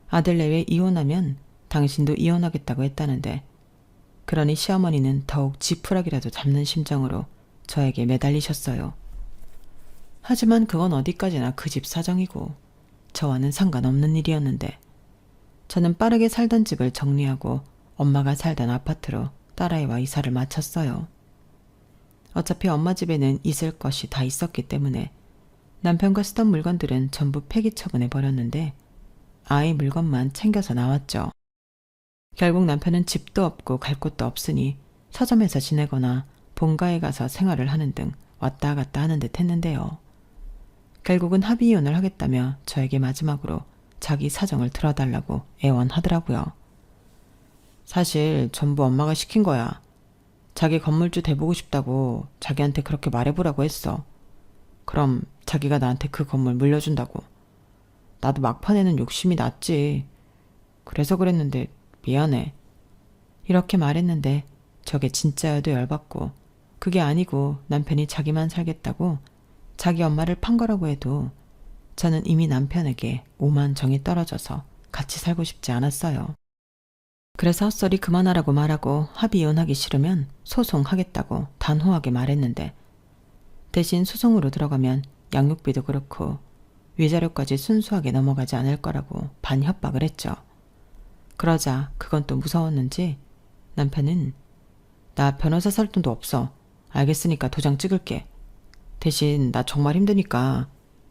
아들 내외 이혼하면 당신도 이혼하겠다고 했다는데 그러니 시어머니는 더욱 지푸라기라도 잡는 심정으로 저에게 매달리셨어요. 하지만 그건 어디까지나 그 집 사정이고 저와는 상관없는 일이었는데 저는 빠르게 살던 집을 정리하고 엄마가 살던 아파트로 딸아이와 이사를 마쳤어요. 어차피 엄마 집에는 있을 것이 다 있었기 때문에 남편과 쓰던 물건들은 전부 폐기 처분해 버렸는데 아이 물건만 챙겨서 나왔죠. 결국 남편은 집도 없고 갈 곳도 없으니 서점에서 지내거나 본가에 가서 생활을 하는 등 왔다 갔다 하는 듯 했는데요. 결국은 합의 이혼을 하겠다며 저에게 마지막으로 자기 사정을 들어달라고 애원하더라고요. 사실 전부 엄마가 시킨 거야. 자기 건물주 돼보고 싶다고 자기한테 그렇게 말해보라고 했어. 그럼 자기가 나한테 그 건물 물려준다고. 나도 막판에는 욕심이 났지. 그래서 그랬는데 미안해. 이렇게 말했는데 저게 진짜여도 열받고 그게 아니고 남편이 자기만 살겠다고 자기 엄마를 판 거라고 해도 저는 이미 남편에게 오만 정이 떨어져서 같이 살고 싶지 않았어요. 그래서 헛소리 그만하라고 말하고 합의 이혼하기 싫으면 소송하겠다고 단호하게 말했는데 대신 소송으로 들어가면 양육비도 그렇고 위자료까지 순수하게 넘어가지 않을 거라고 반협박을 했죠. 그러자 그건 또 무서웠는지 남편은 나 변호사 살 돈도 없어. 알겠으니까 도장 찍을게. 대신 나 정말 힘드니까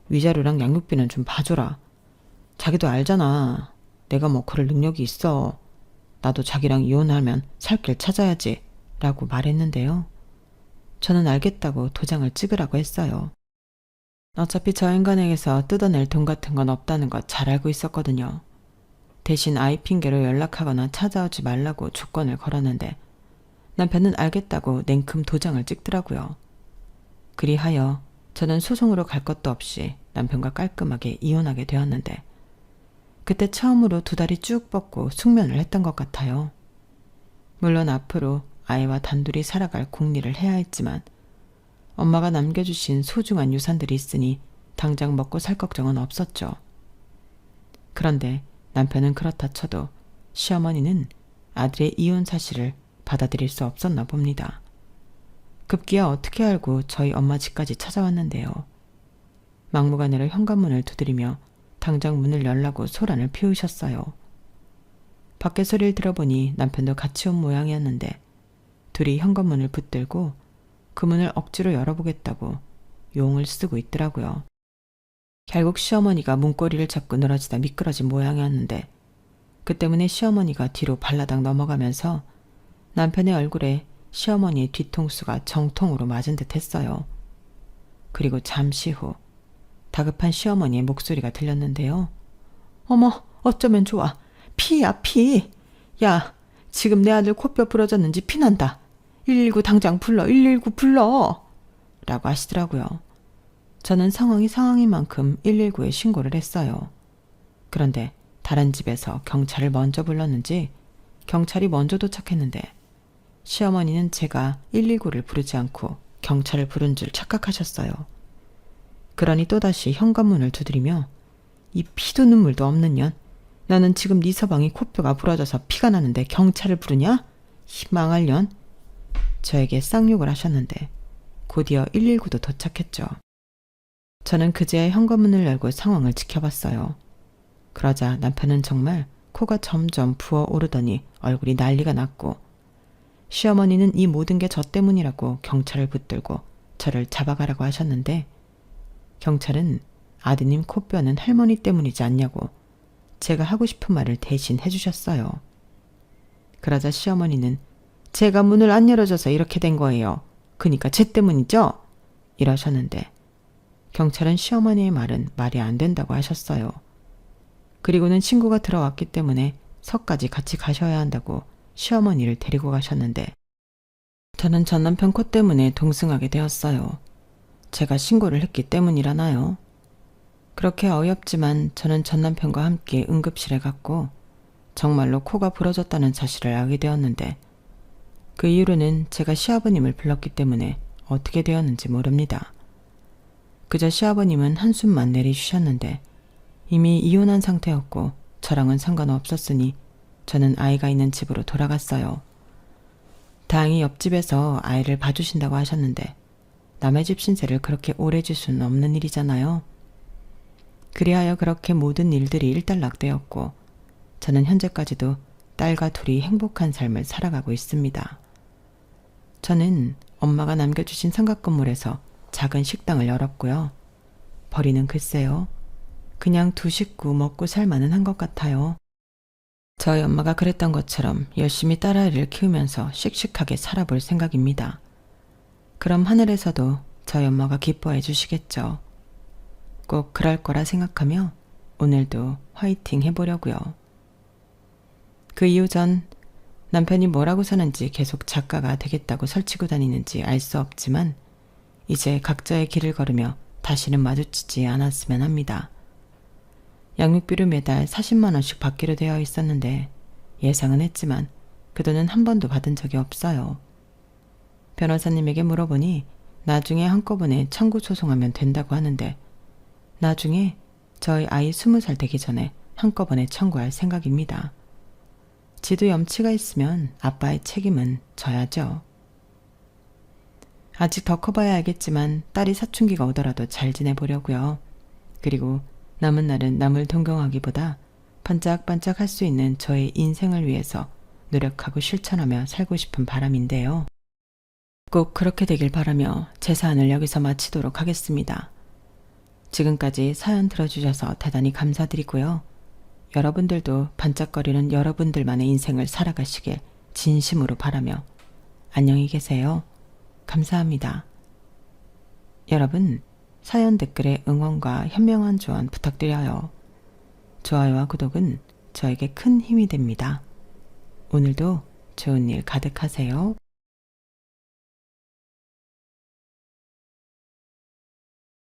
위자료랑 양육비는 좀 봐줘라. 자기도 알잖아. 내가 뭐 그럴 능력이 있어. 나도 자기랑 이혼하면 살 길 찾아야지 라고 말했는데요. 저는 알겠다고 도장을 찍으라고 했어요. 어차피 저 인간에게서 뜯어낼 돈 같은 건 없다는 거 잘 알고 있었거든요. 대신 아이 핑계로 연락하거나 찾아오지 말라고 조건을 걸었는데 남편은 알겠다고 냉큼 도장을 찍더라고요. 그리하여 저는 소송으로 갈 것도 없이 남편과 깔끔하게 이혼하게 되었는데 그때 처음으로 두 다리 쭉 뻗고 숙면을 했던 것 같아요. 물론 앞으로 아이와 단둘이 살아갈 궁리를 해야 했지만 엄마가 남겨주신 소중한 유산들이 있으니 당장 먹고 살 걱정은 없었죠. 그런데 남편은 그렇다 쳐도 시어머니는 아들의 이혼 사실을 받아들일 수 없었나 봅니다. 급기야 어떻게 알고 저희 엄마 집까지 찾아왔는데요. 막무가내로 현관문을 두드리며 당장 문을 열라고 소란을 피우셨어요. 밖에 소리를 들어보니 남편도 같이 온 모양이었는데 둘이 현관문을 붙들고 그 문을 억지로 열어보겠다고 용을 쓰고 있더라고요. 결국 시어머니가 문고리를 잡고 늘어지다 미끄러진 모양이었는데 그 때문에 시어머니가 뒤로 발라당 넘어가면서 남편의 얼굴에 시어머니의 뒤통수가 정통으로 맞은 듯 했어요. 그리고 잠시 후 다급한 시어머니의 목소리가 들렸는데요. 어머, 어쩌면 좋아. 피야, 피. 야, 지금 내 아들 코뼈 부러졌는지 피난다. 119 당장 불러, 119 불러. 라고 하시더라고요. 저는 상황인 만큼 119에 신고를 했어요. 그런데 다른 집에서 경찰을 먼저 불렀는지 경찰이 먼저 도착했는데 시어머니는 제가 119를 부르지 않고 경찰을 부른 줄 착각하셨어요. 그러니 또다시 현관문을 두드리며 이 피도 눈물도 없는 년, 너는 지금 네 서방이 코뼈가 부러져서 피가 나는데 경찰을 부르냐? 이 망할 년. 저에게 쌍욕을 하셨는데 곧이어 119도 도착했죠. 저는 그제야 현관문을 열고 상황을 지켜봤어요. 그러자 남편은 정말 코가 점점 부어오르더니 얼굴이 난리가 났고 시어머니는 이 모든 게 저 때문이라고 경찰을 붙들고 저를 잡아가라고 하셨는데 경찰은 아드님 코뼈는 할머니 때문이지 않냐고 제가 하고 싶은 말을 대신 해주셨어요. 그러자 시어머니는 제가 문을 안 열어줘서 이렇게 된 거예요. 그니까 쟤 때문이죠? 이러셨는데 경찰은 시어머니의 말은 말이 안 된다고 하셨어요. 그리고는 친구가 들어왔기 때문에 서까지 같이 가셔야 한다고 시어머니를 데리고 가셨는데 저는 전 남편 코 때문에 동승하게 되었어요. 제가 신고를 했기 때문이라나요? 그렇게 어이없지만 저는 전 남편과 함께 응급실에 갔고 정말로 코가 부러졌다는 사실을 알게 되었는데 그 이후로는 제가 시아버님을 불렀기 때문에 어떻게 되었는지 모릅니다. 그저 시아버님은 한숨만 내리주셨는데 이미 이혼한 상태였고 저랑은 상관없었으니 저는 아이가 있는 집으로 돌아갔어요. 다행히 옆집에서 아이를 봐주신다고 하셨는데 남의 집 신세를 그렇게 오래 질 수는 없는 일이잖아요. 그리하여 그렇게 모든 일들이 일단락되었고 저는 현재까지도 딸과 둘이 행복한 삶을 살아가고 있습니다. 저는 엄마가 남겨주신 삼각 건물에서 작은 식당을 열었고요. 벌이는 글쎄요. 그냥 두 식구 먹고 살만은 한 것 같아요. 저희 엄마가 그랬던 것처럼 열심히 딸아이를 키우면서 씩씩하게 살아볼 생각입니다. 그럼 하늘에서도 저희 엄마가 기뻐해 주시겠죠. 꼭 그럴 거라 생각하며 오늘도 화이팅 해보려고요. 그 이후 전 남편이 뭐라고 사는지 계속 작가가 되겠다고 설치고 다니는지 알 수 없지만 이제 각자의 길을 걸으며 다시는 마주치지 않았으면 합니다. 양육비를 매달 40만 원씩 받기로 되어 있었는데 예상은 했지만 그 돈은 한 번도 받은 적이 없어요. 변호사님에게 물어보니 나중에 한꺼번에 청구 소송하면 된다고 하는데 나중에 저희 아이 20살 되기 전에 한꺼번에 청구할 생각입니다. 지도 염치가 있으면 아빠의 책임은 져야죠. 아직 더 커봐야 알겠지만 딸이 사춘기가 오더라도 잘 지내보려고요. 그리고 남은 날은 남을 동경하기보다 반짝반짝 할 수 있는 저의 인생을 위해서 노력하고 실천하며 살고 싶은 바람인데요. 꼭 그렇게 되길 바라며 제 사안을 여기서 마치도록 하겠습니다. 지금까지 사연 들어주셔서 대단히 감사드리고요. 여러분들도 반짝거리는 여러분들만의 인생을 살아가시길 진심으로 바라며 안녕히 계세요. 감사합니다. 여러분, 사연 댓글에 응원과 현명한 조언 부탁드려요. 좋아요와 구독은 저에게 큰 힘이 됩니다. 오늘도 좋은 일 가득하세요.